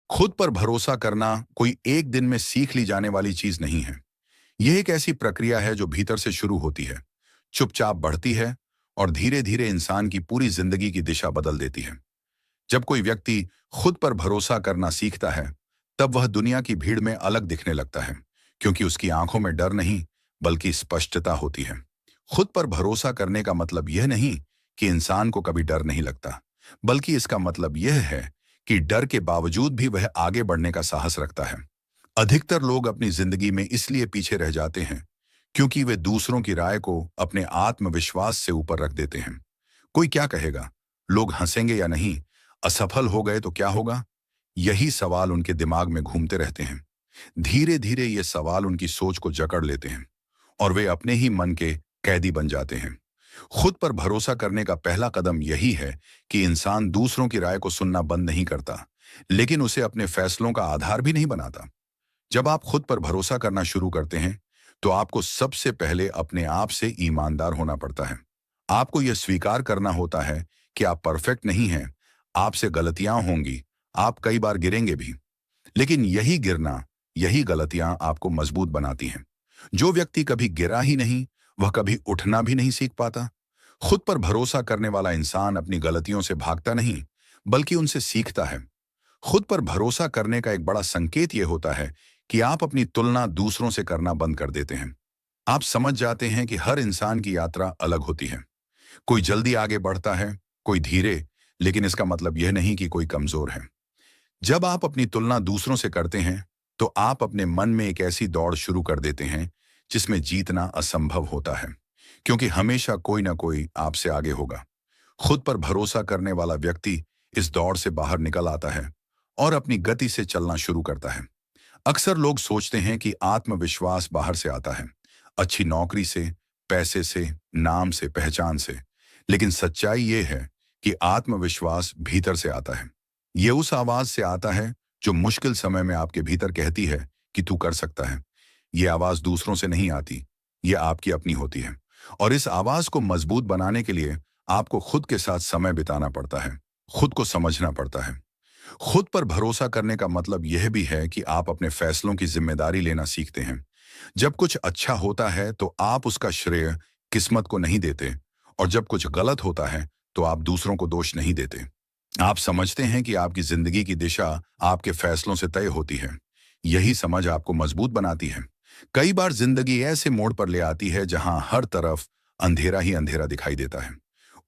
खुद पर भरोसा करना कोई एक दिन में सीख ली जाने वाली चीज नहीं है। यह एक ऐसी प्रक्रिया है जो भीतर से शुरू होती है, चुपचाप बढ़ती है और धीरे धीरे इंसान की पूरी जिंदगी की दिशा बदल देती है। जब कोई व्यक्ति खुद पर भरोसा करना सीखता है, तब वह दुनिया की भीड़ में अलग दिखने लगता है, क्योंकि उसकी आंखों में डर नहीं, बल्कि स्पष्टता होती है। खुद पर भरोसा करने का मतलब यह नहीं कि इंसान को कभी डर नहीं लगता, बल्कि इसका मतलब यह है कि डर के बावजूद भी वह आगे बढ़ने का साहस रखता है। अधिकतर लोग अपनी जिंदगी में इसलिए पीछे रह जाते हैं क्योंकि वे दूसरों की राय को अपने आत्मविश्वास से ऊपर रख देते हैं। कोई क्या कहेगा, लोग हंसेंगे या नहीं, असफल हो गए तो क्या होगा, यही सवाल उनके दिमाग में घूमते रहते हैं। धीरे धीरे ये सवाल उनकी सोच को जकड़ लेते हैं और वे अपने ही मन के कैदी बन जाते हैं। खुद पर भरोसा करने का पहला कदम यही है कि इंसान दूसरों की राय को सुनना बंद नहीं करता, लेकिन उसे अपने फैसलों का आधार भी नहीं बनाता। जब आप खुद पर भरोसा करना शुरू करते हैं, तो आपको सबसे पहले अपने आप से ईमानदार होना पड़ता है। आपको यह स्वीकार करना होता है कि आप परफेक्ट नहीं हैं, आपसे गलतियां होंगी, आप कई बार गिरेंगे भी। लेकिन यही गिरना, यही गलतियां आपको मजबूत बनाती हैं। जो व्यक्ति कभी गिरा ही नहीं, वह कभी उठना भी नहीं सीख पाता। खुद पर भरोसा करने वाला इंसान अपनी गलतियों से भागता नहीं, बल्कि उनसे सीखता है। खुद पर भरोसा करने का एक बड़ा संकेत यह होता है कि आप अपनी तुलना दूसरों से करना बंद कर देते हैं। आप समझ जाते हैं कि हर इंसान की यात्रा अलग होती है। कोई जल्दी आगे बढ़ता है, कोई धीरे, लेकिन इसका मतलब यह नहीं कि कोई कमजोर है। जब आप अपनी तुलना दूसरों से करते हैं, तो आप अपने मन में एक ऐसी दौड़ शुरू कर देते हैं जिसमें जीतना असंभव होता है, क्योंकि हमेशा कोई ना कोई आपसे आगे होगा। खुद पर भरोसा करने वाला व्यक्ति इस दौड़ से बाहर निकल आता है और अपनी गति से चलना शुरू करता है। अक्सर लोग सोचते हैं कि आत्मविश्वास बाहर से आता है, अच्छी नौकरी से, पैसे से, नाम से, पहचान से। लेकिन सच्चाई ये है कि आत्मविश्वास भीतर से आता है। ये उस आवाज से आता है जो मुश्किल समय में आपके भीतर कहती है कि तू कर सकता है। ये आवाज दूसरों से नहीं आती, ये आपकी अपनी होती है। और इस आवाज को मजबूत बनाने के लिए आपको खुद के साथ समय बिताना पड़ता है, खुद को समझना पड़ता है। खुद पर भरोसा करने का मतलब यह भी है कि आप अपने फैसलों की जिम्मेदारी लेना सीखते हैं। जब कुछ अच्छा होता है तो आप उसका श्रेय किस्मत को नहीं देते, और जब कुछ गलत होता है तो आप दूसरों को दोष नहीं देते। आप समझते हैं कि आपकी जिंदगी की दिशा आपके फैसलों से तय होती है। यही समझ आपको मजबूत बनाती है। कई बार जिंदगी ऐसे मोड़ पर ले आती है जहां हर तरफ अंधेरा ही अंधेरा दिखाई देता है।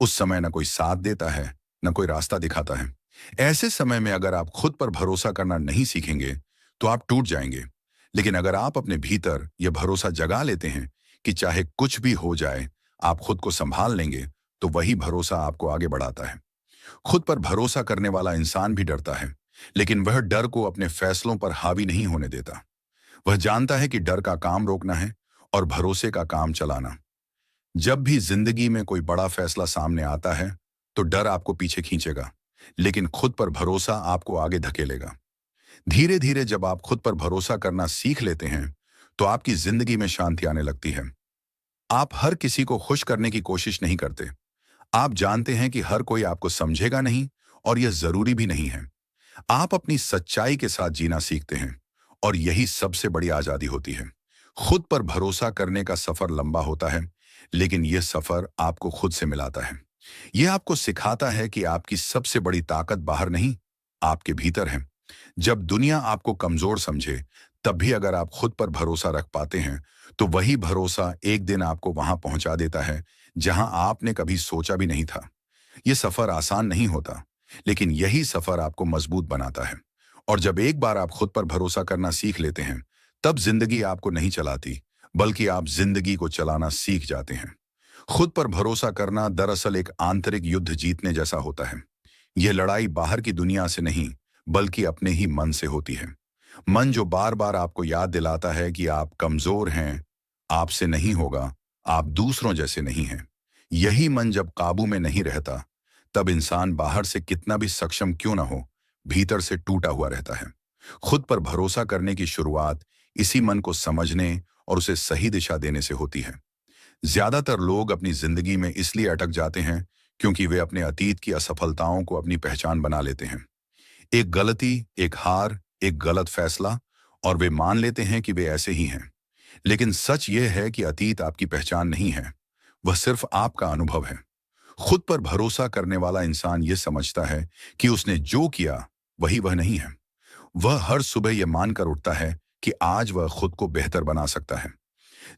उस समय न कोई साथ देता है, न कोई रास्ता दिखाता है। ऐसे समय में अगर आप खुद पर भरोसा करना नहीं सीखेंगे, तो आप टूट जाएंगे। लेकिन अगर आप अपने भीतर यह भरोसा जगा लेते हैं कि चाहे कुछ भी हो जाए, आप खुद को संभाल लेंगे, तो वही भरोसा आपको आगे बढ़ाता है। खुद पर भरोसा करने वाला इंसान भी डरता है, लेकिन वह डर को अपने फैसलों पर हावी नहीं होने देता। वह जानता है कि डर का काम रोकना है और भरोसे का काम चलाना। जब भी जिंदगी में कोई बड़ा फैसला सामने आता है, तो डर आपको पीछे खींचेगा, लेकिन खुद पर भरोसा आपको आगे धकेलेगा। धीरे धीरे जब आप खुद पर भरोसा करना सीख लेते हैं, तो आपकी जिंदगी में शांति आने लगती है। आप हर किसी को खुश करने की कोशिश नहीं करते। आप जानते हैं कि हर कोई आपको समझेगा नहीं, और यह जरूरी भी नहीं है। आप अपनी सच्चाई के साथ जीना सीखते हैं, और यही सबसे बड़ी आजादी होती है। खुद पर भरोसा करने का सफर लंबा होता है, लेकिन यह सफर आपको खुद से मिलाता है। यह आपको सिखाता है कि आपकी सबसे बड़ी ताकत बाहर नहीं, आपके भीतर है। जब दुनिया आपको कमजोर समझे, तब भी अगर आप खुद पर भरोसा रख पाते हैं, तो वही भरोसा एक दिन आपको वहां पहुंचा देता है जहां आपने कभी सोचा भी नहीं था। यह सफर आसान नहीं होता, लेकिन यही सफर आपको मजबूत बनाता है। और जब एक बार आप खुद पर भरोसा करना सीख लेते हैं, तब जिंदगी आपको नहीं चलाती, बल्कि आप जिंदगी को चलाना सीख जाते हैं। खुद पर भरोसा करना दरअसल एक आंतरिक युद्ध जीतने जैसा होता है। यह लड़ाई बाहर की दुनिया से नहीं, बल्कि अपने ही मन से होती है। मन जो बार बार आपको याद दिलाता है कि आप कमजोर हैं, आपसे नहीं होगा, आप दूसरों जैसे नहीं हैं। यही मन जब काबू में नहीं रहता, तब इंसान बाहर से कितना भी सक्षम क्यों ना हो, भीतर से टूटा हुआ रहता है। खुद पर भरोसा करने की शुरुआत इसी मन को समझने और उसे सही दिशा देने से होती है। ज्यादातर लोग अपनी जिंदगी में इसलिए अटक जाते हैं क्योंकि वे अपने अतीत की असफलताओं को अपनी पहचान बना लेते हैं। एक गलती, एक हार, एक गलत फैसला, और वे मान लेते हैं कि वे ऐसे ही हैं। लेकिन सच यह है कि अतीत आपकी पहचान नहीं है, वह सिर्फ आपका अनुभव है। खुद पर भरोसा करने वाला इंसान यह समझता है कि उसने जो किया वही वह नहीं है। वह हर सुबह यह मानकर उठता है कि आज वह खुद को बेहतर बना सकता है।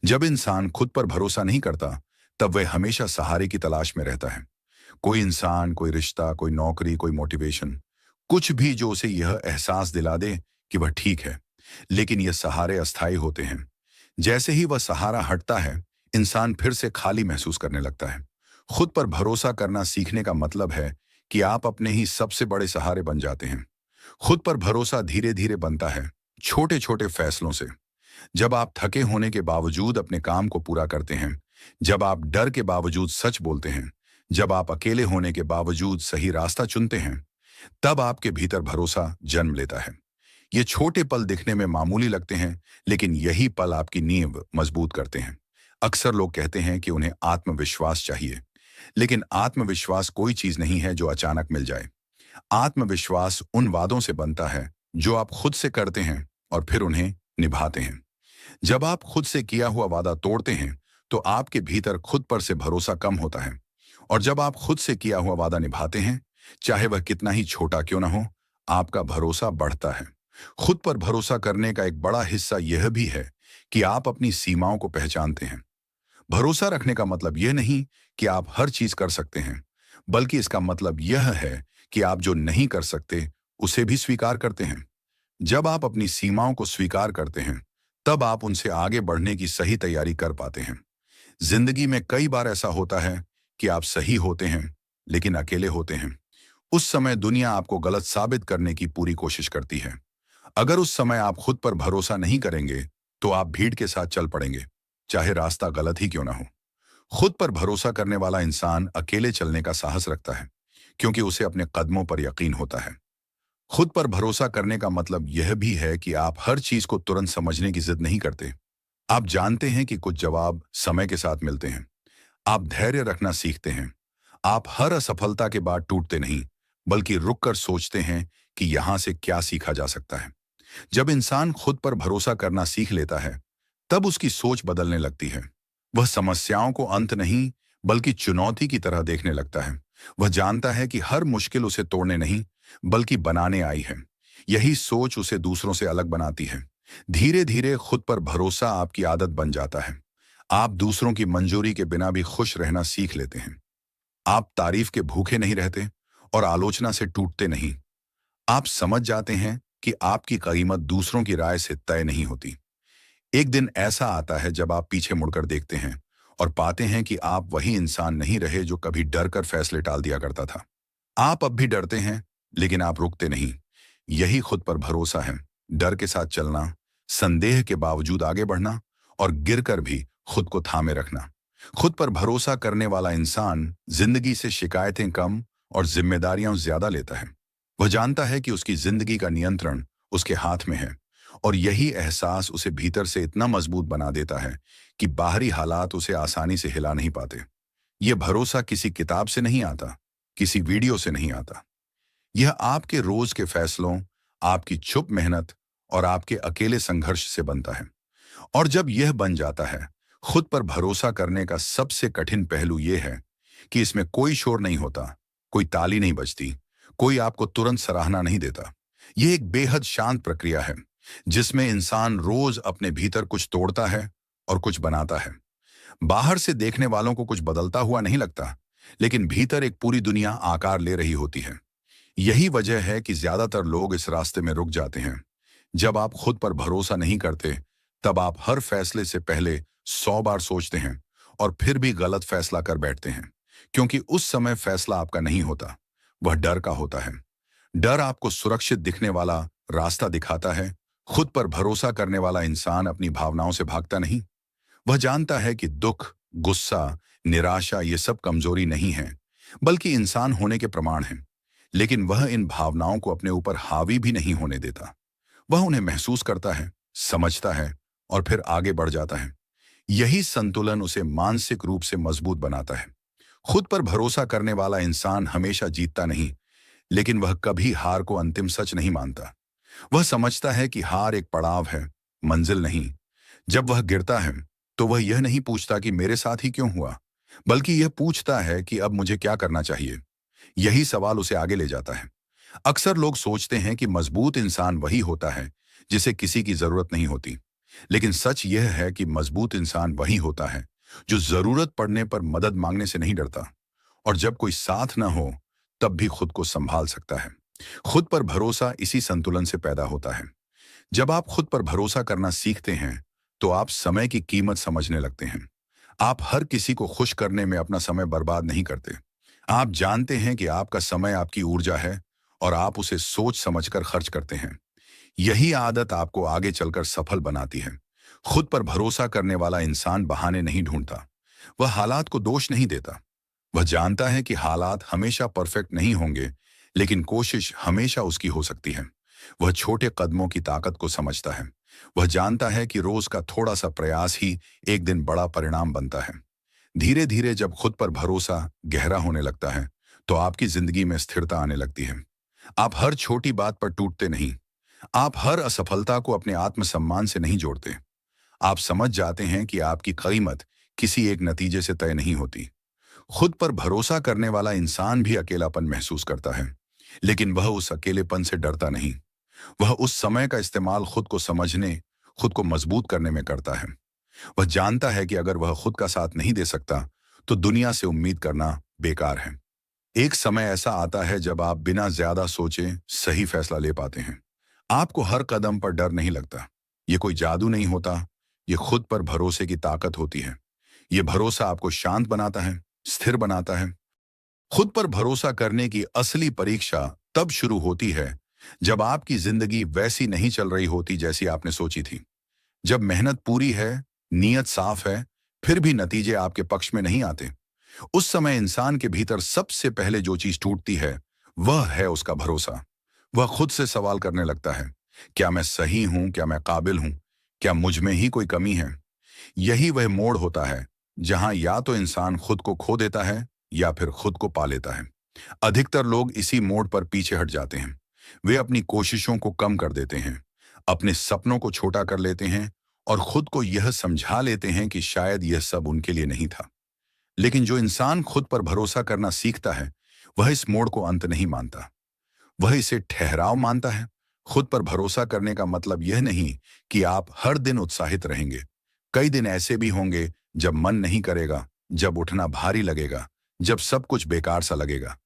जब इंसान खुद पर भरोसा नहीं करता, तब वह हमेशा सहारे की तलाश में रहता है। कोई इंसान, कोई रिश्ता, कोई नौकरी, कोई मोटिवेशन, कुछ भी जो उसे यह एहसास दिला दे कि वह ठीक है। लेकिन ये सहारे अस्थायी होते हैं। जैसे ही वह सहारा हटता है, इंसान फिर से खाली महसूस करने लगता है। खुद पर भरोसा करना सीखने का मतलब है कि आप अपने ही सबसे बड़े सहारे बन जाते हैं। खुद पर भरोसा धीरे धीरे बनता है, छोटे छोटे फैसलों से। जब आप थके होने के बावजूद अपने काम को पूरा करते हैं, जब आप डर के बावजूद सच बोलते हैं, जब आप अकेले होने के बावजूद सही रास्ता चुनते हैं, तब आपके भीतर भरोसा जन्म लेता है। ये छोटे पल दिखने में मामूली लगते हैं, लेकिन यही पल आपकी नींव मजबूत करते हैं। अक्सर लोग कहते हैं कि उन्हें आत्मविश्वास चाहिए, लेकिन आत्मविश्वास कोई चीज नहीं है जो अचानक मिल जाए। आत्मविश्वास उन वादों से बनता है जो आप खुद से करते हैं और फिर उन्हें निभाते हैं। जब आप खुद से किया हुआ वादा तोड़ते हैं, तो आपके भीतर खुद पर से भरोसा कम होता है। और जब आप खुद से किया हुआ वादा निभाते हैं, चाहे वह कितना ही छोटा क्यों ना हो, आपका भरोसा बढ़ता है। खुद पर भरोसा करने का एक बड़ा हिस्सा यह भी है कि आप अपनी सीमाओं को पहचानते हैं। भरोसा रखने का मतलब यह नहीं कि आप हर चीज कर सकते हैं, बल्कि इसका मतलब यह है कि आप जो नहीं कर सकते, उसे भी स्वीकार करते हैं। जब आप अपनी सीमाओं को स्वीकार करते हैं, तब आप उनसे आगे बढ़ने की सही तैयारी कर पाते हैं। जिंदगी में कई बार ऐसा होता है कि आप सही होते हैं, लेकिन अकेले होते हैं। उस समय दुनिया आपको गलत साबित करने की पूरी कोशिश करती है। अगर उस समय आप खुद पर भरोसा नहीं करेंगे, तो आप भीड़ के साथ चल पड़ेंगे, चाहे रास्ता गलत ही क्यों ना हो। खुद पर भरोसा करने वाला इंसान अकेले चलने का साहस रखता है, क्योंकि उसे अपने कदमों पर यकीन होता है। खुद पर भरोसा करने का मतलब यह भी है कि आप हर चीज को तुरंत समझने की जिद नहीं करते। आप जानते हैं कि कुछ जवाब समय के साथ मिलते हैं। आप धैर्य रखना सीखते हैं। आप हर असफलता के बाद टूटते नहीं, बल्कि रुककर सोचते हैं कि यहां से क्या सीखा जा सकता है। जब इंसान खुद पर भरोसा करना सीख लेता है, तब उसकी सोच बदलने लगती है। वह समस्याओं को अंत नहीं, बल्कि चुनौती की तरह देखने लगता है। वह जानता है कि हर मुश्किल उसे तोड़ने नहीं, बल्कि बनाने आई है। यही सोच उसे दूसरों से अलग बनाती है। धीरे धीरे खुद पर भरोसा आपकी आदत बन जाता है। आप दूसरों की मंजूरी के बिना भी खुश रहना सीख लेते हैं। आप तारीफ के भूखे नहीं रहते और आलोचना से टूटते नहीं। आप समझ जाते हैं कि आपकी कीमत दूसरों की राय से तय नहीं होती। एक दिन ऐसा आता है जब आप पीछे मुड़कर देखते हैं और पाते हैं कि आप वही इंसान नहीं रहे जो कभी डर कर फैसले टाल दिया करता था। आप अब भी डरते हैं, लेकिन आप रुकते नहीं। यही खुद पर भरोसा है। डर के साथ चलना, संदेह के बावजूद आगे बढ़ना, और गिरकर भी खुद को थामे रखना। खुद पर भरोसा करने वाला इंसान जिंदगी से शिकायतें कम और जिम्मेदारियां ज्यादा लेता है। वह जानता है कि उसकी जिंदगी का नियंत्रण उसके हाथ में है, और यही एहसास उसे भीतर से इतना मजबूत बना देता है कि बाहरी हालात उसे आसानी से हिला नहीं पाते। यह भरोसा किसी किताब से नहीं आता, किसी वीडियो से नहीं आता। यह आपके रोज के फैसलों, आपकी चुप मेहनत और आपके अकेले संघर्ष से बनता है। और जब यह बन जाता है, खुद पर भरोसा करने का सबसे कठिन पहलू यह है कि इसमें कोई शोर नहीं होता, कोई ताली नहीं बजती, कोई आपको तुरंत सराहना नहीं देता। यह एक बेहद शांत प्रक्रिया है, जिसमें इंसान रोज अपने भीतर कुछ तोड़ता है और कुछ बनाता है। बाहर से देखने वालों को कुछ बदलता हुआ नहीं लगता, लेकिन भीतर एक पूरी दुनिया आकार ले रही होती है। यही वजह है कि ज्यादातर लोग इस रास्ते में रुक जाते हैं। जब आप खुद पर भरोसा नहीं करते, तब आप हर फैसले से पहले 100 बार सोचते हैं और फिर भी गलत फैसला कर बैठते हैं, क्योंकि उस समय फैसला आपका नहीं होता, वह डर का होता है। डर आपको सुरक्षित दिखने वाला रास्ता दिखाता है। खुद पर भरोसा करने वाला इंसान अपनी भावनाओं से भागता नहीं। वह जानता है कि दुख, गुस्सा, निराशा ये सब कमजोरी नहीं है, बल्कि इंसान होने के प्रमाण हैं। लेकिन वह इन भावनाओं को अपने ऊपर हावी भी नहीं होने देता। वह उन्हें महसूस करता है, समझता है और फिर आगे बढ़ जाता है। यही संतुलन उसे मानसिक रूप से मजबूत बनाता है। खुद पर भरोसा करने वाला इंसान हमेशा जीतता नहीं, लेकिन वह कभी हार को अंतिम सच नहीं मानता। वह समझता है कि हार एक पड़ाव है, मंजिल नहीं। जब वह गिरता है तो वह यह नहीं पूछता कि मेरे साथ ही क्यों हुआ, बल्कि यह पूछता है कि अब मुझे क्या करना चाहिए। यही सवाल उसे आगे ले जाता है। अक्सर लोग सोचते हैं कि मजबूत इंसान वही होता है जिसे किसी की जरूरत नहीं होती, लेकिन सच यह है कि मजबूत इंसान वही होता है जो जरूरत पड़ने पर मदद मांगने से नहीं डरता, और जब कोई साथ न हो तब भी खुद को संभाल सकता है। खुद पर भरोसा इसी संतुलन से पैदा होता है। जब आप खुद पर भरोसा करना सीखते हैं तो आप समय की कीमत समझने लगते हैं। आप हर किसी को खुश करने में अपना समय बर्बाद नहीं करते। आप जानते हैं कि आपका समय आपकी ऊर्जा है और आप उसे सोच समझकर खर्च करते हैं। यही आदत आपको आगे चलकर सफल बनाती है। खुद पर भरोसा करने वाला इंसान बहाने नहीं ढूंढता। वह हालात को दोष नहीं देता। वह जानता है कि हालात हमेशा परफेक्ट नहीं होंगे, लेकिन कोशिश हमेशा उसकी हो सकती है। वह छोटे कदमों की ताकत को समझता है। वह जानता है कि रोज का थोड़ा सा प्रयास ही एक दिन बड़ा परिणाम बनता है। धीरे धीरे जब खुद पर भरोसा गहरा होने लगता है तो आपकी जिंदगी में स्थिरता आने लगती है। आप हर छोटी बात पर टूटते नहीं। आप हर असफलता को अपने आत्मसम्मान से नहीं जोड़ते। आप समझ जाते हैं कि आपकी कीमत किसी एक नतीजे से तय नहीं होती। खुद पर भरोसा करने वाला इंसान भी अकेलापन महसूस करता है, लेकिन वह उस अकेलेपन से डरता नहीं। वह उस समय का इस्तेमाल खुद को समझने, खुद को मजबूत करने में करता है। वह जानता है कि अगर वह खुद का साथ नहीं दे सकता तो दुनिया से उम्मीद करना बेकार है। एक समय ऐसा आता है जब आप बिना ज्यादा सोचे सही फैसला ले पाते हैं। आपको हर कदम पर डर नहीं लगता। ये कोई जादू नहीं होता, ये खुद पर भरोसे की ताकत होती है। ये भरोसा आपको शांत बनाता है, स्थिर बनाता है। खुद पर भरोसा करने की असली परीक्षा तब शुरू होती है जब आपकी जिंदगी वैसी नहीं चल रही होती जैसी आपने सोची थी। जब मेहनत पूरी है, नीयत साफ है, फिर भी नतीजे आपके पक्ष में नहीं आते। उस समय इंसान के भीतर सबसे पहले जो चीज टूटती है वह है उसका भरोसा। वह खुद से सवाल करने लगता है, क्या मैं सही हूं, क्या मैं काबिल हूं, क्या मुझ में ही कोई कमी है। यही वह मोड़ होता है जहां या तो इंसान खुद को खो देता है या फिर खुद को पा लेता है। अधिकतर लोग इसी मोड़ पर पीछे हट जाते हैं। वे अपनी कोशिशों को कम कर देते हैं, अपने सपनों को छोटा कर लेते हैं और खुद को यह समझा लेते हैं कि शायद यह सब उनके लिए नहीं था। लेकिन जो इंसान खुद पर भरोसा करना सीखता है वह इस मोड़ को अंत नहीं मानता, वह इसे ठहराव मानता है। खुद पर भरोसा करने का मतलब यह नहीं कि आप हर दिन उत्साहित रहेंगे। कई दिन ऐसे भी होंगे जब मन नहीं करेगा, जब उठना भारी लगेगा, जब सब कुछ बेकार सा लगेगा।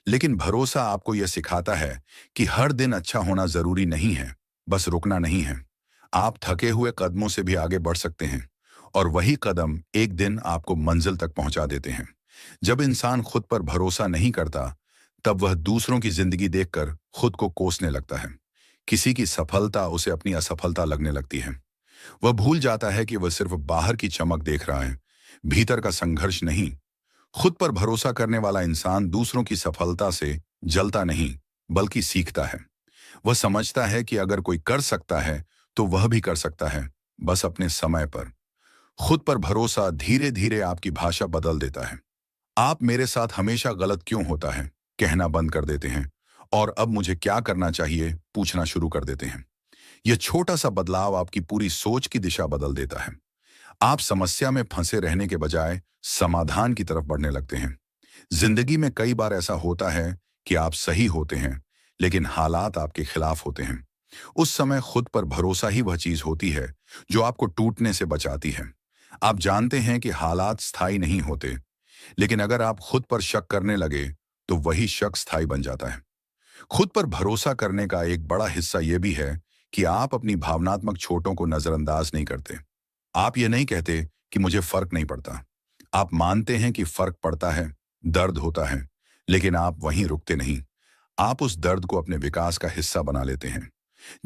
लेकिन भरोसा आपको यह सिखाता है कि हर दिन अच्छा होना जरूरी नहीं है, बस रुकना नहीं है। आप थके हुए कदमों से भी आगे बढ़ सकते हैं और वही कदम एक दिन आपको मंजिल तक पहुंचा देते हैं। जब इंसान खुद पर भरोसा नहीं करता तब वह दूसरों की जिंदगी देखकर खुद को कोसने लगता है। किसी की सफलता उसे अपनी असफलता लगने लगती है। वह भूल जाता है कि वह सिर्फ बाहर की चमक देख रहा है, भीतर का संघर्ष नहीं। खुद पर भरोसा करने वाला इंसान दूसरों की सफलता से जलता नहीं, बल्कि सीखता है। वह समझता है कि अगर कोई कर सकता है तो वह भी कर सकता है, बस अपने समय पर। खुद पर भरोसा धीरे धीरे आपकी भाषा बदल देता है। आप मेरे साथ हमेशा गलत क्यों होता है कहना बंद कर देते हैं और अब मुझे क्या करना चाहिए पूछना शुरू कर देते हैं। यह छोटा सा बदलाव आपकी पूरी सोच की दिशा बदल देता है। आप समस्या में फंसे रहने के बजाय समाधान की तरफ बढ़ने लगते हैं। जिंदगी में कई बार ऐसा होता है कि आप सही होते हैं लेकिन हालात आपके खिलाफ होते हैं। उस समय खुद पर भरोसा ही वह चीज होती है जो आपको टूटने से बचाती है। आप जानते हैं कि हालात स्थायी नहीं होते, लेकिन अगर आप खुद पर शक करने लगे तो वही शक स्थायी बन जाता है। खुद पर भरोसा करने का एक बड़ा हिस्सा यह भी है कि आप अपनी भावनात्मक चोटों को नजरअंदाज नहीं करते। आप ये नहीं कहते कि मुझे फर्क नहीं पड़ता। आप मानते हैं कि फर्क पड़ता है, दर्द होता है, लेकिन आप वहीं रुकते नहीं। आप उस दर्द को अपने विकास का हिस्सा बना लेते हैं।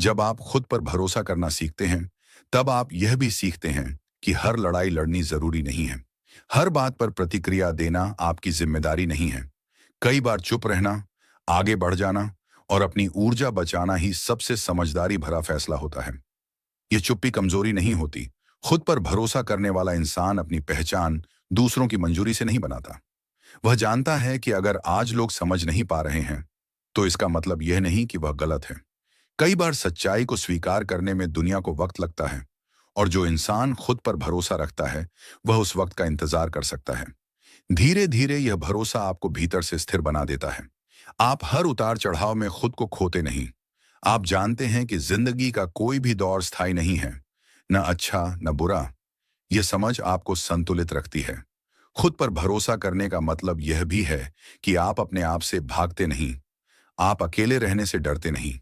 जब आप खुद पर भरोसा करना सीखते हैं तब आप यह भी सीखते हैं कि हर लड़ाई लड़नी जरूरी नहीं है। हर बात पर प्रतिक्रिया देना आपकी जिम्मेदारी नहीं है। कई बार चुप रहना, आगे बढ़ जाना और अपनी ऊर्जा बचाना ही सबसे समझदारी भरा फैसला होता है। यह चुप्पी कमजोरी नहीं होती। खुद पर भरोसा करने वाला इंसान अपनी पहचान दूसरों की मंजूरी से नहीं बनाता। वह जानता है कि अगर आज लोग समझ नहीं पा रहे हैं तो इसका मतलब यह नहीं कि वह गलत है। कई बार सच्चाई को स्वीकार करने में दुनिया को वक्त लगता है, और जो इंसान खुद पर भरोसा रखता है वह उस वक्त का इंतजार कर सकता है। धीरे धीरे यह भरोसा आपको भीतर से स्थिर बना देता है। आप हर उतार चढ़ाव में खुद को खोते नहीं। आप जानते हैं कि जिंदगी का कोई भी दौर स्थायी नहीं है, न अच्छा न बुरा। यह समझ आपको संतुलित रखती है। खुद पर भरोसा करने का मतलब यह भी है कि आप अपने आप से भागते नहीं। आप अकेले रहने से डरते नहीं।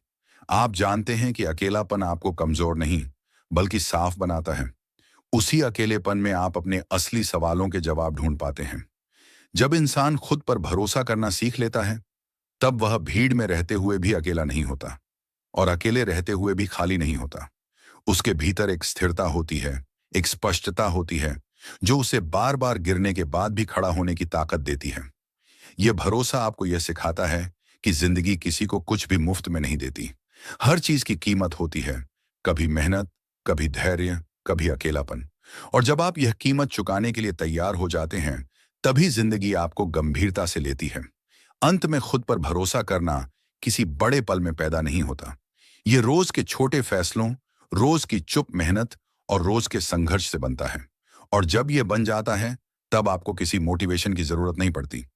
आप जानते हैं कि अकेलापन आपको कमजोर नहीं, बल्कि साफ बनाता है। उसी अकेलेपन में आप अपने असली सवालों के जवाब ढूंढ पाते हैं। जब इंसान खुद पर भरोसा करना सीख लेता है, तब वह भीड़ में रहते हुए भी अकेला नहीं होता, और अकेले रहते हुए भी खाली नहीं होता। उसके भीतर एक स्थिरता होती है, एक स्पष्टता होती है, जो उसे बार बार गिरने के बाद भी खड़ा होने की ताकत देती है। यह भरोसा आपको यह सिखाता है कि जिंदगी किसी को कुछ भी मुफ्त में नहीं देती। हर चीज की कीमत होती है, कभी मेहनत, कभी धैर्य, कभी अकेलापन। और जब आप यह कीमत चुकाने के लिए तैयार हो जाते हैं, तभी जिंदगी आपको गंभीरता से लेती है। अंत में खुद पर भरोसा करना किसी बड़े पल में पैदा नहीं होता। ये रोज के छोटे फैसलों, रोज की चुप मेहनत और रोज के संघर्ष से बनता है। और जब यह बन जाता है, तब आपको किसी मोटिवेशन की जरूरत नहीं पड़ती।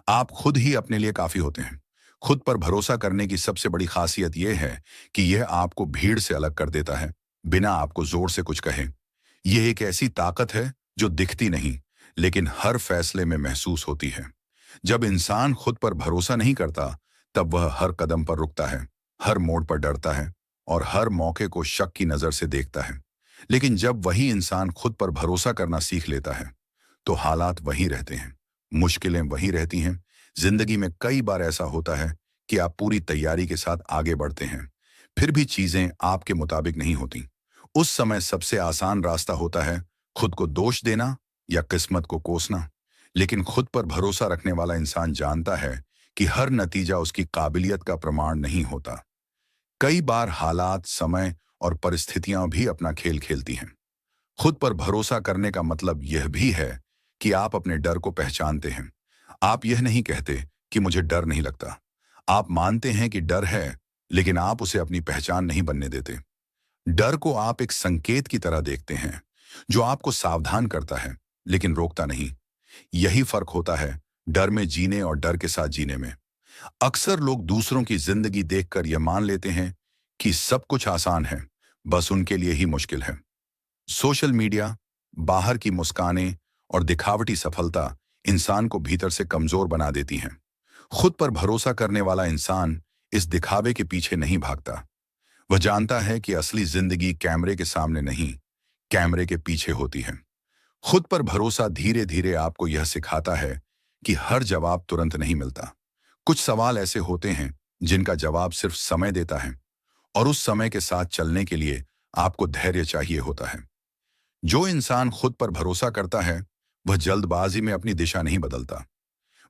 आप खुद ही अपने लिए काफी होते हैं। खुद पर भरोसा करने की सबसे बड़ी खासियत यह है कि यह आपको भीड़ से अलग कर देता है, बिना आपको जोर से कुछ कहे। यह एक ऐसी ताकत है जो दिखती नहीं, लेकिन हर फैसले में महसूस होती है। जब इंसान खुद पर भरोसा नहीं करता, तब वह हर कदम पर रुकता है, हर मोड़ पर डरता है, और हर मौके को शक की नजर से देखता है। लेकिन जब वही इंसान खुद पर भरोसा करना सीख लेता है, तो हालात वहीं रहते हैं, मुश्किलें वहीं रहती हैं। जिंदगी में कई बार ऐसा होता है कि आप पूरी तैयारी के साथ आगे बढ़ते हैं, फिर भी चीजें आपके मुताबिक नहीं होती। उस समय सबसे आसान रास्ता होता है खुद को दोष देना या किस्मत को कोसना। लेकिन खुद पर भरोसा रखने वाला इंसान जानता है कि हर नतीजा उसकी काबिलियत का प्रमाण नहीं होता। कई बार हालात, समय और परिस्थितियां भी अपना खेल खेलती हैं। खुद पर भरोसा करने का मतलब यह भी है कि आप अपने डर को पहचानते हैं। आप यह नहीं कहते कि मुझे डर नहीं लगता। आप मानते हैं कि डर है, लेकिन आप उसे अपनी पहचान नहीं बनने देते। डर को आप एक संकेत की तरह देखते हैं, जो आपको सावधान करता है, लेकिन रोकता नहीं। यही फर्क होता है डर में जीने और डर के साथ जीने में। अक्सर लोग दूसरों की जिंदगी देखकर यह मान लेते हैं कि सब कुछ आसान है, बस उनके लिए ही मुश्किल है। सोशल मीडिया, बाहर की मुस्कानें और दिखावटी सफलता इंसान को भीतर से कमजोर बना देती हैं। खुद पर भरोसा करने वाला इंसान इस दिखावे के पीछे नहीं भागता। वह जानता है कि असली जिंदगी कैमरे के सामने नहीं, कैमरे के पीछे होती है। खुद पर भरोसा धीरे धीरे आपको यह सिखाता है कि हर जवाब तुरंत नहीं मिलता। कुछ सवाल ऐसे होते हैं जिनका जवाब सिर्फ समय देता है, और उस समय के साथ चलने के लिए आपको धैर्य चाहिए होता है। जो इंसान खुद पर भरोसा करता है, वह जल्दबाजी में अपनी दिशा नहीं बदलता।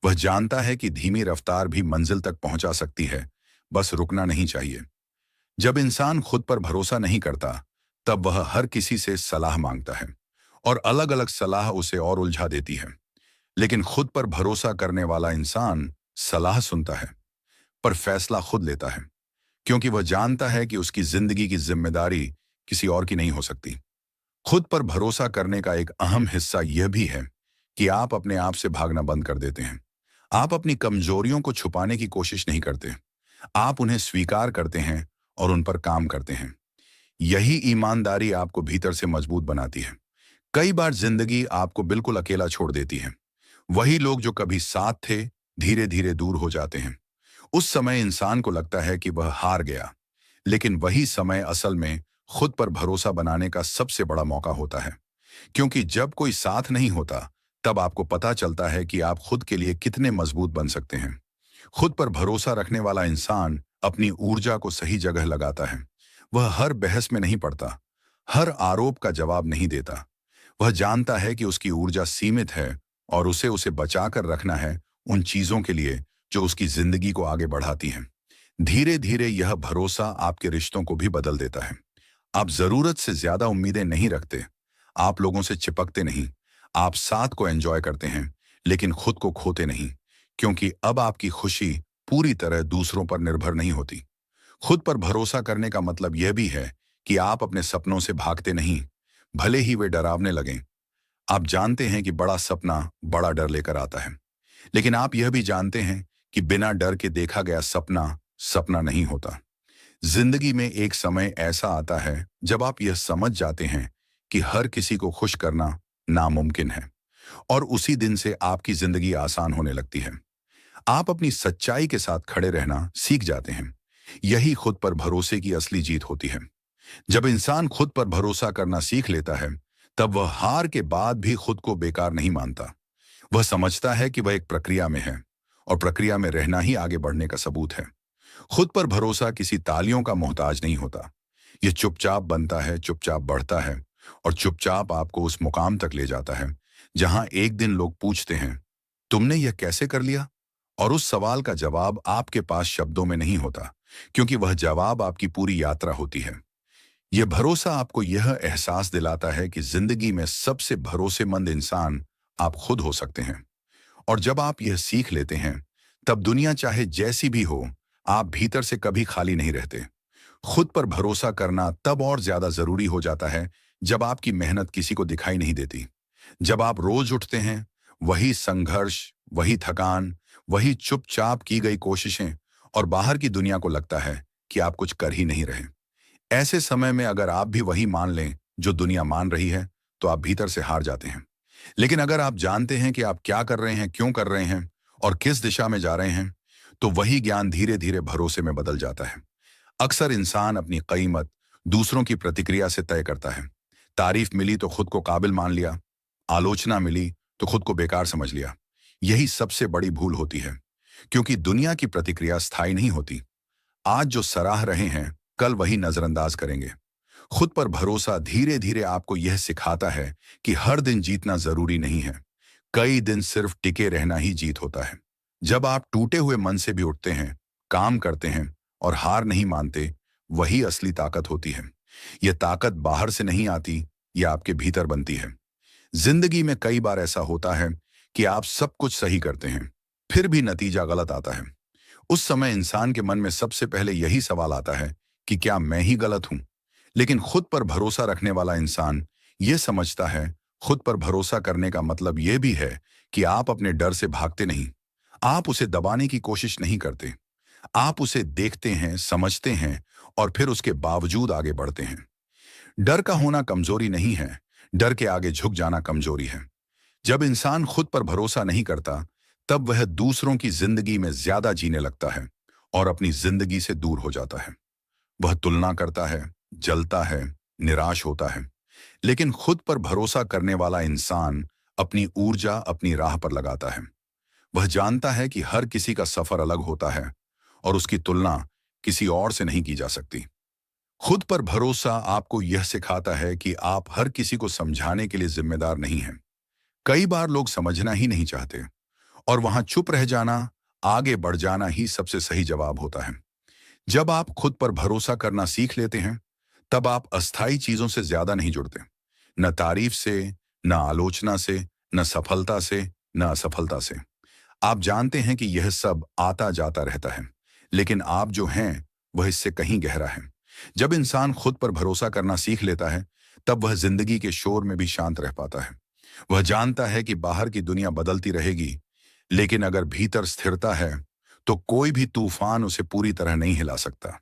वह जानता है कि धीमी रफ्तार भी मंजिल तक पहुंचा सकती है, बस रुकना नहीं चाहिए। जब इंसान खुद पर भरोसा नहीं करता, तब वह हर किसी से सलाह मांगता है, और अलग अलग सलाह उसे और उलझा देती है। लेकिन खुद पर भरोसा करने वाला इंसान सलाह सुनता है, पर फैसला खुद लेता है, क्योंकि वह जानता है कि उसकी जिंदगी की जिम्मेदारी किसी और की नहीं हो सकती। खुद पर भरोसा करने का एक अहम हिस्सा यह भी है कि आप अपने आप से भागना बंद कर देते हैं। आप अपनी कमजोरियों को छुपाने की कोशिश नहीं करते। आप उन्हें स्वीकार करते हैं और उन पर काम करते हैं। यही ईमानदारी आपको भीतर से मजबूत बनाती है। कई बार जिंदगी आपको बिल्कुल अकेला छोड़ देती है। वही लोग जो कभी साथ थे, धीरे धीरे दूर हो जाते हैं। उस समय इंसान को लगता है कि वह हार गया, लेकिन वही समय असल में खुद पर भरोसा बनाने का सबसे बड़ा मौका होता है। क्योंकि जब कोई साथ नहीं होता, तब आपको पता चलता है कि आप खुद के लिए कितने मजबूत बन सकते हैं। खुद पर भरोसा रखने वाला इंसान अपनी ऊर्जा को सही जगह लगाता है। वह हर बहस में नहीं पड़ता, हर आरोप का जवाब नहीं देता। वह जानता है कि उसकी ऊर्जा सीमित है, और उसे उसे बचाकर रखना है उन चीजों के लिए जो उसकी जिंदगी को आगे बढ़ाती हैं। धीरे धीरे यह भरोसा आपके रिश्तों को भी बदल देता है। आप जरूरत से ज्यादा उम्मीदें नहीं रखते। आप लोगों से चिपकते नहीं। आप साथ को एंजॉय करते हैं, लेकिन खुद को खोते नहीं, क्योंकि अब आपकी खुशी पूरी तरह दूसरों पर निर्भर नहीं होती। खुद पर भरोसा करने का मतलब यह भी है कि आप अपने सपनों से भागते नहीं, भले ही वे डरावने लगें। आप जानते हैं कि बड़ा सपना बड़ा डर लेकर आता है, लेकिन आप यह भी जानते हैं कि बिना डर के देखा गया सपना सपना नहीं होता। जिंदगी में एक समय ऐसा आता है जब आप यह समझ जाते हैं कि हर किसी को खुश करना नामुमकिन है, और उसी दिन से आपकी जिंदगी आसान होने लगती है। आप अपनी सच्चाई के साथ खड़े रहना सीख जाते हैं। यही खुद पर भरोसे की असली जीत होती है। जब इंसान खुद पर भरोसा करना सीख लेता है, तब वह हार के बाद भी खुद को बेकार नहीं मानता। वह समझता है कि वह एक प्रक्रिया में है, और प्रक्रिया में रहना ही आगे बढ़ने का सबूत है। खुद पर भरोसा किसी तालियों का मोहताज नहीं होता। यह चुपचाप बनता है, चुपचाप बढ़ता है, और चुपचाप आपको उस मुकाम तक ले जाता है जहां एक दिन लोग पूछते हैं, तुमने यह कैसे कर लिया? और उस सवाल का जवाब आपके पास शब्दों में नहीं होता, क्योंकि वह जवाब आपकी पूरी यात्रा होती है। यह भरोसा आपको यह एहसास दिलाता है कि जिंदगी में सबसे भरोसेमंद इंसान आप खुद हो सकते हैं। और जब आप यह सीख लेते हैं, तब दुनिया चाहे जैसी भी हो, आप भीतर से कभी खाली नहीं रहते। खुद पर भरोसा करना तब और ज्यादा जरूरी हो जाता है जब आपकी मेहनत किसी को दिखाई नहीं देती। जब आप रोज उठते हैं, वही संघर्ष, वही थकान, वही चुपचाप की गई कोशिशें, और बाहर की दुनिया को लगता है कि आप कुछ कर ही नहीं रहे। ऐसे समय में अगर आप भी वही मान लें जो दुनिया मान रही है, तो आप भीतर से हार जाते हैं। लेकिन अगर आप जानते हैं कि आप क्या कर रहे हैं, क्यों कर रहे हैं, और किस दिशा में जा रहे हैं, तो वही ज्ञान धीरे धीरे भरोसे में बदल जाता है। अक्सर इंसान अपनी कीमत दूसरों की प्रतिक्रिया से तय करता है। तारीफ मिली तो खुद को काबिल मान लिया, आलोचना मिली तो खुद को बेकार समझ लिया। यही सबसे बड़ी भूल होती है, क्योंकि दुनिया की प्रतिक्रिया स्थायी नहीं होती। आज जो सराह रहे हैं, कल वही नजरअंदाज करेंगे। खुद पर भरोसा धीरे धीरे आपको यह सिखाता है कि हर दिन जीतना जरूरी नहीं है। कई दिन सिर्फ टिके रहना ही जीत होता है। जब आप टूटे हुए मन से भी उठते हैं, काम करते हैं और हार नहीं मानते, वही असली ताकत होती है। यह ताकत बाहर से नहीं आती, यह आपके भीतर बनती है। जिंदगी में कई बार ऐसा होता है कि आप सब कुछ सही करते हैं, फिर भी नतीजा गलत आता है। उस समय इंसान के मन में सबसे पहले यही सवाल आता है कि क्या मैं ही गलत हूं? लेकिन खुद पर भरोसा रखने वाला इंसान यह समझता है, खुद पर भरोसा करने का मतलब यह भी है कि आप अपने डर से भागते नहीं। आप उसे दबाने की कोशिश नहीं करते। आप उसे देखते हैं, समझते हैं, और फिर उसके बावजूद आगे बढ़ते हैं। डर का होना कमजोरी नहीं है, डर के आगे झुक जाना कमजोरी है। जब इंसान खुद पर भरोसा नहीं करता, तब वह दूसरों की जिंदगी में ज्यादा जीने लगता है और अपनी जिंदगी से दूर हो जाता है। वह तुलना करता है, जलता है, निराश होता है। लेकिन खुद पर भरोसा करने वाला इंसान अपनी ऊर्जा अपनी राह पर लगाता है। वह जानता है कि हर किसी का सफर अलग होता है और उसकी तुलना किसी और से नहीं की जा सकती। खुद पर भरोसा आपको यह सिखाता है कि आप हर किसी को समझाने के लिए जिम्मेदार नहीं हैं। कई बार लोग समझना ही नहीं चाहते, और वहां चुप रह जाना, आगे बढ़ जाना ही सबसे सही जवाब होता है। जब आप खुद पर भरोसा करना सीख लेते हैं, तब आप अस्थायी चीजों से ज्यादा नहीं जुड़ते। न तारीफ से, न आलोचना से, न सफलता से, न असफलता से। आप जानते हैं कि यह सब आता जाता रहता है, लेकिन आप जो हैं वह इससे कहीं गहरा है। जब इंसान खुद पर भरोसा करना सीख लेता है, तब वह जिंदगी के शोर में भी शांत रह पाता है। वह जानता है कि बाहर की दुनिया बदलती रहेगी, लेकिन अगर भीतर स्थिरता है, तो कोई भी तूफान उसे पूरी तरह नहीं हिला सकता।